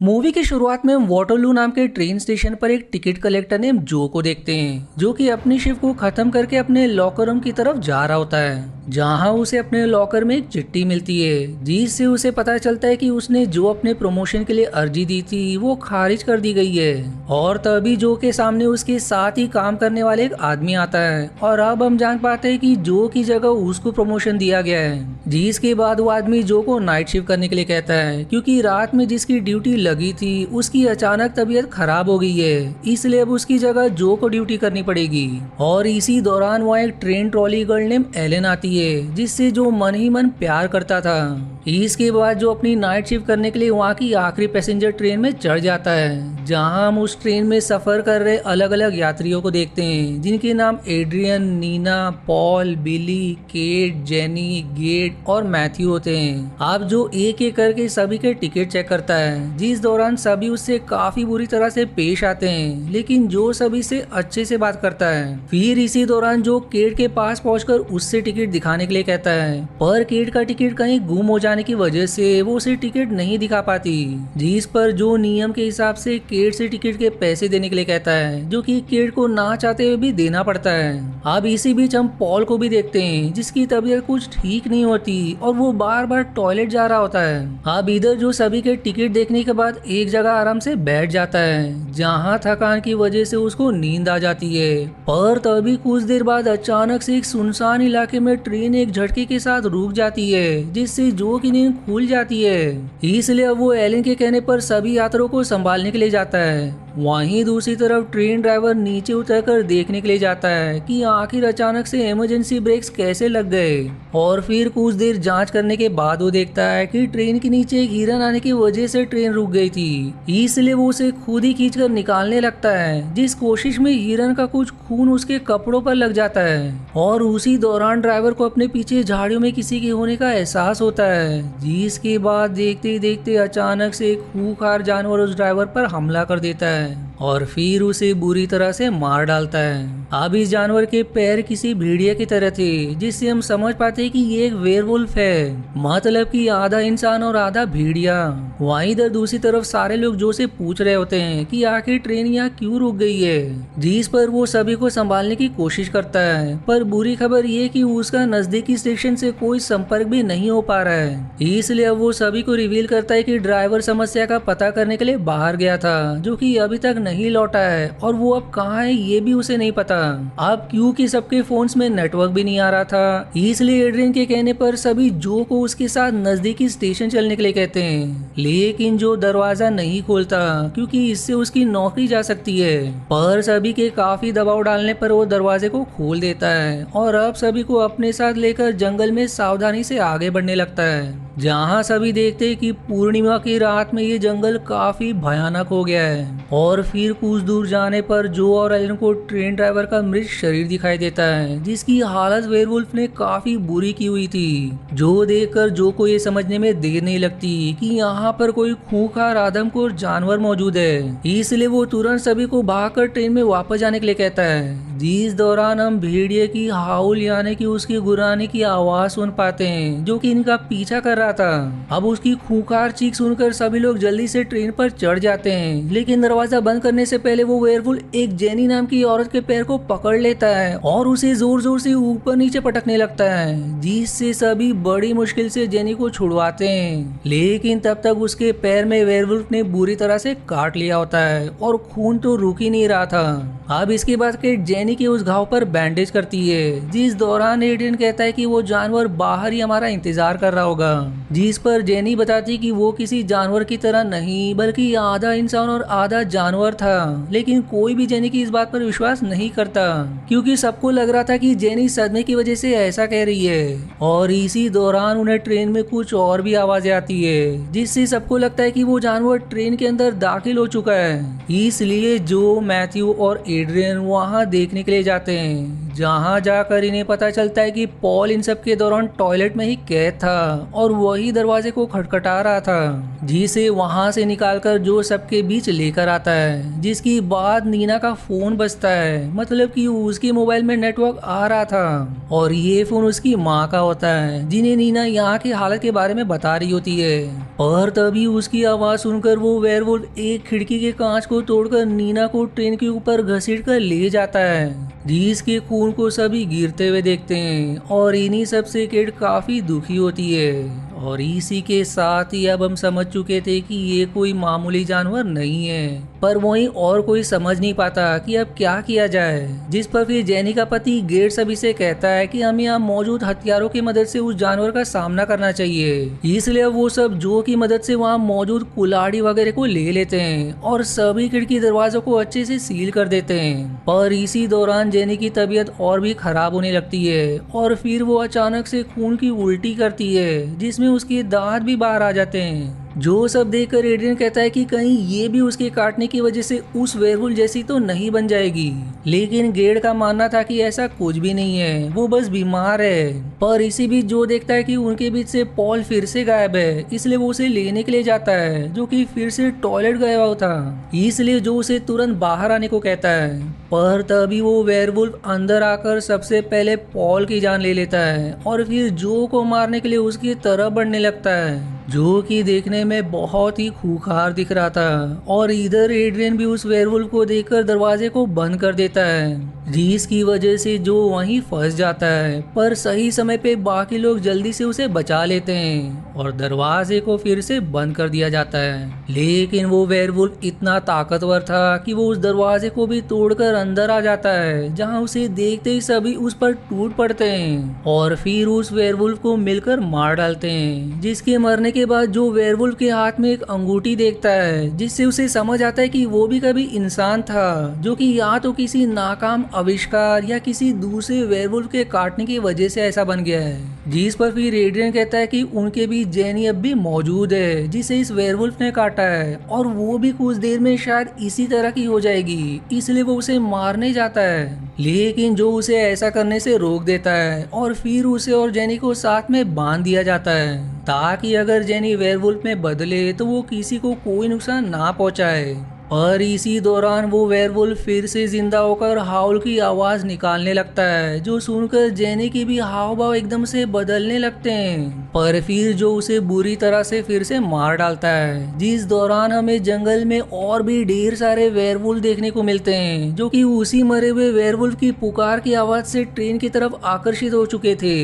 Movie की शुरुआत में हम वाटरलू नाम के ट्रेन स्टेशन पर एक टिकट कलेक्टर नेम जो को देखते हैं, जो कि अपनी शिफ्ट को खत्म करके अपने लॉकर रूम की तरफ जा रहा होता है, जहां उसे अपने लॉकर में एक चिट्ठी मिलती है जिससे उसे पता चलता है कि उसने जो अपने प्रमोशन के लिए अर्जी दी थी वो खारिज कर दी गई है। और तभी जो के सामने उसके साथ ही काम करने वाले एक आदमी आता है और अब हम जान पाते हैं कि जो की जगह उसको प्रमोशन दिया गया है, जिसके बाद वो आदमी जो को नाइट शिफ्ट करने के लिए कहता है, क्योंकि रात में जिसकी ड्यूटी लगी थी उसकी अचानक तबीयत खराब हो गई है, इसलिए अब उसकी जगह जो को ड्यूटी करनी पड़ेगी। और इसी दौरान वहाँ एक train trolley girl name Ellen आती है, जिससे जो मन ही मन प्यार करता था। इसके बाद जो अपनी नाइट शिफ्ट करने के लिए वहाँ की आखिरी पैसेंजर ट्रेन में चढ़ जाता है, जहाँ हम उस ट्रेन में सफर कर रहे अलग अलग यात्रियों को देखते हैं, जिनके नाम एड्रियन, नीना, पॉल, बिली, केट, जेनी, गेट और मैथ्यू होते हैं। अब जो एक एक करके सभी के टिकट चेक करता है, जिस दौरान सभी उससे काफी बुरी तरह से पेश आते हैं, लेकिन जो सभी से अच्छे से बात करता है। फिर इसी दौरान जो केट के पास पहुंचकर उससे टिकट दिखाने के लिए कहता है, पर केट का टिकट कहीं गुम हो जाने की वजह से वो उसे टिकट नहीं दिखा पाती, जिस पर जो नियम के हिसाब से केट से टिकट के पैसे देने के लिए कहता है, जो कि केट को ना चाहते हुए भी देना पड़ता है। अब इसी बीच हम पॉल को भी देखते हैं, जिसकी तबीयत कुछ ठीक नहीं होती और वो बार बार टॉयलेट जा रहा होता है। अब इधर जो सभी के टिकट देखने के बाद एक जगह आराम से बैठ जाता है, जहाँ थकान की वजह से उसको नींद आ जाती है। पर तभी कुछ देर बाद अचानक से एक सुनसान इलाके में ट्रेन एक झटके के साथ रुक जाती है, जिससे जो की नींद खुल जाती है। इसलिए अब वो एलन के कहने पर सभी यात्रियों को संभालने के लिए जाता है। वहीं दूसरी तरफ ट्रेन ड्राइवर नीचे उतरकर देखने के लिए जाता है कि आखिर अचानक से इमरजेंसी ब्रेक्स कैसे लग गए। और फिर कुछ देर जांच करने के बाद वो देखता है कि ट्रेन के नीचे एक हिरन आने की वजह से ट्रेन रुक गई थी, इसलिए वो उसे खुद ही खींचकर निकालने लगता है, जिस कोशिश में हिरन का कुछ खून उसके कपड़ों पर लग जाता है। और उसी दौरान ड्राइवर को अपने पीछे झाड़ियों में किसी के होने का एहसास होता है, जिसके बाद देखते ही देखते अचानक से एक खूंखार जानवर उस ड्राइवर पर हमला कर देता है और फिर उसे बुरी तरह से मार डालता है। अब इस जानवर के पैर किसी भेड़िया की तरह थे, जिससे हम समझ पाते हैं कि ये एक वेयरवुल्फ है, मतलब कि आधा इंसान और आधा भेड़िया। वहीं इधर दूसरी तरफ सारे लोग जो से पूछ रहे होते हैं कि आखिर ट्रेन यहाँ क्यों रुक गई है, जिस पर वो सभी को संभालने की कोशिश करता है। पर बुरी खबर ये कि उसका नजदीकी स्टेशन से कोई संपर्क भी नहीं हो पा रहा है, इसलिए अब वो सभी को रिवील करता है कि ड्राइवर समस्या का पता करने के लिए बाहर गया था, जो कि अभी तक नहीं लौटा है और वो अब कहाँ है ये भी उसे नहीं पता। अब क्योंकि सबके फोन्स में नेटवर्क भी नहीं आ रहा था, इसलिए एड्रियन के कहने पर सभी जो को उसके साथ नजदीकी स्टेशन चलने के लिए कहते हैं, लेकिन जो दरवाजा नहीं खोलता, क्योंकि इससे उसकी नौकरी जा सकती है। पर सभी के काफी दबाव डालने पर वो दरवाजे को खोल देता है और अब सभी को अपने साथ लेकर जंगल में सावधानी से आगे बढ़ने लगता है, जहाँ सभी देखते हैं कि पूर्णिमा की रात में ये जंगल काफी भयानक हो गया है। और फिर कुछ दूर जाने पर जो और एलन को ट्रेन ड्राइवर का मृत शरीर दिखाई देता है, जिसकी हालत वेयरवुल्फ ने काफी बुरी की हुई थी, जो देखकर जो को ये समझने में देर नहीं लगती कि यहाँ पर कोई खूंखार आदमखोर जानवर मौजूद है, इसलिए वो तुरंत सभी को भागकर ट्रेन में वापस जाने के लिए कहता है। जिस दौरान हम भेड़िए की हाउल यानी कि उसकी गुर्राने की आवाज सुन पाते हैं, जो कि इनका पीछा कर रहा था। अब उसकी खूंखार चीख सुनकर सभी लोग जल्दी से ट्रेन पर चढ़ जाते हैं, लेकिन दरवाजा बंद करने से पहले वो वेयरवुल्फ एक जेनी नाम की औरत के पैर को पकड़ लेता है और उसे जोर जोर से ऊपर नीचे पटकने लगता है, जिससे सभी बड़ी मुश्किल से जेनी को छुड़वाते हैं। लेकिन तब तक उसके पैर में वेयरवुल्फ ने बुरी तरह से काट लिया होता है और खून तो रुक ही नहीं रहा था। अब इसके बाद केट जेनी के उस घाव पर बैंडेज करती है, जिस दौरान एड्रियन कहता है कि वो जानवर बाहर ही हमारा इंतजार कर रहा होगा, जिस पर जेनी बताती कि वो किसी जानवर की तरह नहीं बल्कि आधा इंसान और आधा जानवर था। लेकिन कोई भी जेनी की इस बात पर विश्वास नहीं करता, क्योंकि सबको लग रहा था कि जेनी सदमे की वजह से ऐसा कह रही है। और इसी दौरान उन्हें ट्रेन में कुछ और भी आवाजें आती है, जिससे सबको लगता है कि वो जानवर ट्रेन के अंदर दाखिल हो चुका है। इसलिए जो मैथ्यू और एड्रियन वहां देखने के लिए जाते हैं, जहाँ जाकर इन्हें पता चलता है कि पॉल इन सब के दौरान टॉयलेट में ही कैद था और वही दरवाजे को खटखटा रहा था, जिसे वहां से निकालकर जो सबके बीच लेकर आता है। जिसकी बाद नीना का फोन बजता है, मतलब कि उसके मोबाइल में नेटवर्क आ रहा था और ये फोन उसकी माँ का होता है, जिन्हें नीना यहाँ की हालत के बारे में बता रही होती है। और तभी उसकी आवाज सुनकर वो वेयरवुल्फ एक खिड़की के कांच को तोड़कर नीना को ट्रेन के ऊपर घसीट कर ले जाता है, जिसके खून को सभी गिरते हुए देखते हैं और इन्हीं सब से केट काफी दुखी होती है। और इसी के साथ ही अब हम समझ चुके थे कि ये कोई मामूली जानवर नहीं है, पर वहीं और कोई समझ नहीं पाता कि अब क्या किया जाए। जिस पर फिर जेनी का पति गेट सभी से कहता है कि हमें यहाँ मौजूद हथियारों की मदद से उस जानवर का सामना करना चाहिए, इसलिए वो सब जो की मदद से वहाँ मौजूद कुल्हाड़ी वगैरह को ले लेते हैं और सभी खिड़की दरवाजों को अच्छे से सील कर देते हैं। पर इसी दौरान जेनी की तबीयत और भी खराब होने लगती है और फिर वो अचानक से खून की उल्टी करती है, जिसमें उसके दांत भी बाहर आ जाते हैं। जो सब देखकर एड्रियन कहता है कि कहीं ये भी उसके काटने की वजह से उस वेयरवुल्फ जैसी तो नहीं बन जाएगी, लेकिन गेड का मानना था कि ऐसा कुछ भी नहीं है, वो बस बीमार है। पर इसी बीच जो देखता है कि उनके बीच से पॉल फिर से गायब है, इसलिए वो उसे लेने के लिए जाता है, जो कि फिर से टॉयलेट गया हुआ था, इसलिए जो उसे तुरंत बाहर आने को कहता है। पर तभी वो वेयरवुल्फ अंदर आकर सबसे पहले पॉल की जान ले लेता है और फिर जो को मारने के लिए उसकी तरफ बढ़ने लगता है, जो कि देखने में बहुत ही खूंखार दिख रहा था। और इधर एड्रियन भी उस वेयरवुल्फ को देखकर दरवाजे को बंद कर देता है, जिसकी वजह से जो वहीं फंस जाता है। पर सही समय पे बाकी लोग जल्दी से उसे बचा लेते हैं और दरवाजे को फिर से बंद कर दिया जाता है। लेकिन वो वेयरवुल्फ इतना ताकतवर था कि वो उस दरवाजे को भी तोड़कर अंदर आ जाता है, जहां उसे देखते ही सभी उस पर टूट पड़ते हैं और फिर उस वेयरवुल्फ को मिलकर मार डालते हैं। जिसके मरने के बाद जो वेयरवुल्फ के हाथ में एक अंगूठी देखता है, जिससे उसे समझ आता है कि वो भी कभी इंसान था, जो कि या तो किसी नाकाम आविष्कार या किसी दूसरे वेयरवुल्फ के काटने की वजह से ऐसा बन गया है। जिस पर फिर एड्रियन कहता है कि उनके बीच जेनी अब भी मौजूद है, जिसे इस वेयरवुल्फ ने काटा है और वो भी कुछ देर में शायद इसी तरह की हो जाएगी, इसलिए वो उसे मारने जाता है। लेकिन जो उसे ऐसा करने से रोक देता है और फिर उसे और जेनी को साथ में बांध दिया जाता है, ताकि अगर जेनी वेयरवुल्फ में बदले तो वो किसी को कोई नुकसान ना पहुंचाए। और इसी दौरान वो वेयरवुल्फ फिर से जिंदा होकर हाउल की आवाज निकालने लगता है, जो सुनकर जेनी की भी हाव भाव एकदम से बदलने लगते हैं। पर फिर जो उसे बुरी तरह से फिर से मार डालता है, जिस दौरान हमें जंगल में और भी ढेर सारे वेयरवुल्फ देखने को मिलते हैं, जो कि उसी मरे हुए वेयरवुल्फ की पुकार की आवाज से ट्रेन की तरफ आकर्षित हो चुके थे।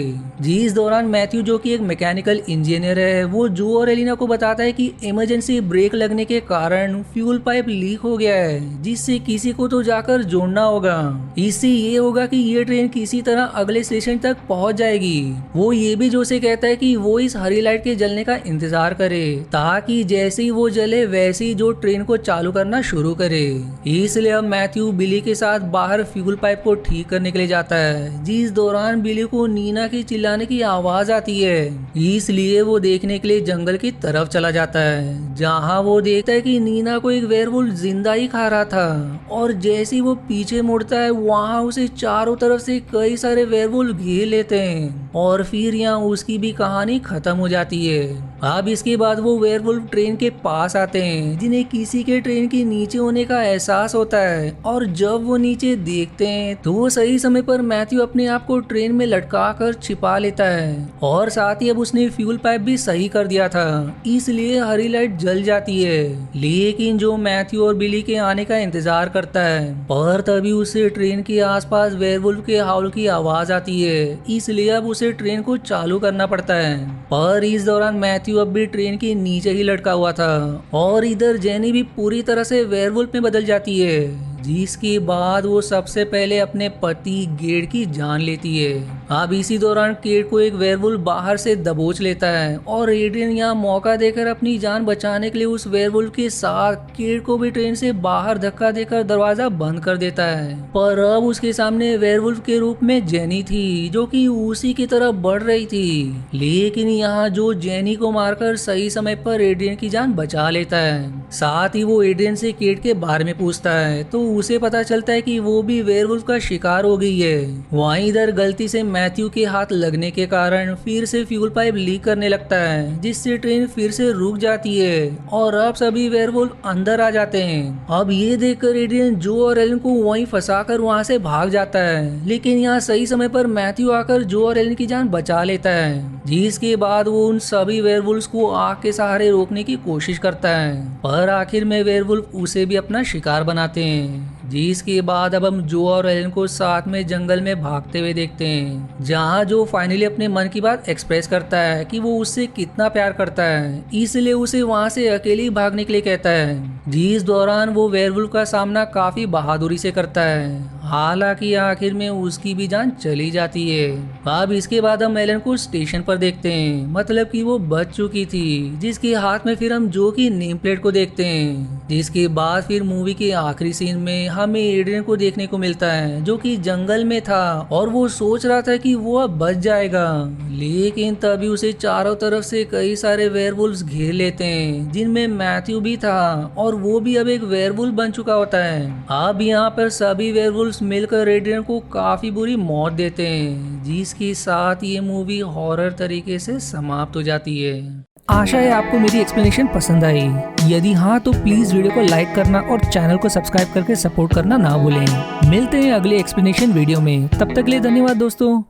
जिस दौरान मैथ्यू, जो कि एक मैकेनिकल इंजीनियर है, वो जो और एलिना को बताता है कि इमरजेंसी ब्रेक लगने के कारण फ्यूल पाइप लीक हो गया है, जिससे किसी को तो जाकर जोड़ना होगा। इससे ये होगा कि ये ट्रेन किसी तरह अगले स्टेशन तक पहुंच जाएगी। वो ये भी जो से कहता है कि वो इस हरी लाइट के जलने का इंतजार करे, ताकि जैसे ही वो जले वैसे ही जो ट्रेन को चालू करना शुरू करे। इसलिए अब मैथ्यू बिली के साथ बाहर फ्यूल पाइप को ठीक करने के लिए जाता है, जिस दौरान बिली को नीना की चिल्लाने की आवाज आती है। इसलिए वो देखने के लिए जंगल की तरफ चला जाता है, जहाँ वो देखता है कि नीना को एक वेयरवुल्फ जिंदा ही खा रहा था। और जैसे ही वो पीछे मुड़ता है, वहाँ उसे चारों तरफ से कई सारे वेयरवुल्फ घेर लेते हैं और फिर यहाँ उसकी भी कहानी खत्म हो जाती है। अब इसके बाद वो वेयरवुल्फ ट्रेन के पास आते हैं, जिन्हें किसी के ट्रेन के नीचे होने का एहसास होता है। और जब वो नीचे देखते हैं तो वो सही समय पर मैथ्यू अपने आप को ट्रेन में लटका कर छिपा लेता है और साथ ही अब उसने फ्यूल पाइप भी सही कर दिया था, इसलिए हरी लाइट जल जाती है। लेकिन जो मैथ्यू और बिली के आने का इंतजार करता है, पर तभी उसे ट्रेन के आसपास वेयरवुल्फ के हाउल की आवाज आती है, इसलिए अब उसे ट्रेन को चालू करना पड़ता है। पर इस दौरान मैथ्यू अब भी ट्रेन के नीचे ही लटका हुआ था और इधर जेनी भी पूरी तरह से वेयरवुल्फ में बदल जाती है, जिसके बाद वो सबसे पहले अपने पति गेड की जान लेती है। अब इसी दौरान केट को एक वेयरवुल्फ बाहर से दबोच लेता है और एड्रियन यहाँ मौका देकर अपनी जान बचाने के लिए उस वेयरवुल्फ के साथ केट को भी ट्रेन से बाहर धक्का देकर दरवाजा बंद कर देता है। पर अब उसके सामने वेयरवुल्फ के रूप में जेनी थी, जो कि उसी की तरफ बढ़ रही थी। लेकिन यहाँ जो जेनी को मारकर सही समय पर एड्रियन की जान बचा लेता है। साथ ही वो एड्रियन से केट के बारे में पूछता है, तो उसे पता चलता है कि वो भी वेयरवुल्फ का शिकार हो गई है। वहीं इधर गलती से मैथ्यू के हाथ लगने के कारण फिर से फ्यूल पाइप लीक करने लगता है, जिससे ट्रेन फिर से रुक जाती है और अब सभी वेयरवुल्फ अंदर आ जाते हैं। अब ये देखकर एड्रियन जो और एलन को वहीं फंसाकर वहां से भाग जाता है, लेकिन यहाँ सही समय पर मैथ्यू आकर जो और एलन की जान बचा लेता है, जिसके बाद वो उन सभी वेयरवुल्फ्स को आग के सहारे रोकने की कोशिश करता है, पर आखिर में वेयरवुल्फ उसे भी अपना शिकार बनाते हैं। जिसके बाद अब हम जो और एलन को साथ में जंगल में भागते हुए देखते हैं, जहाँ जो फाइनली अपने मन की बात एक्सप्रेस करता है कि वो उससे कितना प्यार करता है, इसलिए उसे वहाँ से अकेले ही भागने के लिए कहता है। जिस दौरान वो वेयरवुल्फ का सामना काफी बहादुरी से करता है, हालांकि आखिर में उसकी भी जान चली जाती है। अब इसके बाद हम एलन को स्टेशन पर देखते हैं, मतलब कि वो बच चुकी थी, जिसके हाथ में फिर हम जो की नेम प्लेट को देखते हैं। जिसके बाद फिर मूवी के आखिरी सीन में हमें एड्रियन को देखने को मिलता है, जो कि जंगल में था और वो सोच रहा था कि वो अब बच जाएगा, लेकिन तभी उसे चारों तरफ से कई सारे वेयरवुल्व्स घेर लेते हैं, जिनमें मैथ्यू भी था और वो भी अब एक वेयरवुल्फ बन चुका होता है। अब यहाँ पर सभी वेयरवुल्व्स मिलकर एड्रियन को काफी बुरी मौत देते हैं, जिसके साथ ये मूवी हॉरर तरीके से समाप्त हो जाती है। आशा है आपको मेरी एक्सप्लेनेशन पसंद आई। यदि हाँ तो प्लीज वीडियो को लाइक करना और चैनल को सब्सक्राइब करके सपोर्ट करना ना भूलें। मिलते हैं अगले एक्सप्लेनेशन वीडियो में, तब तक के लिए धन्यवाद दोस्तों।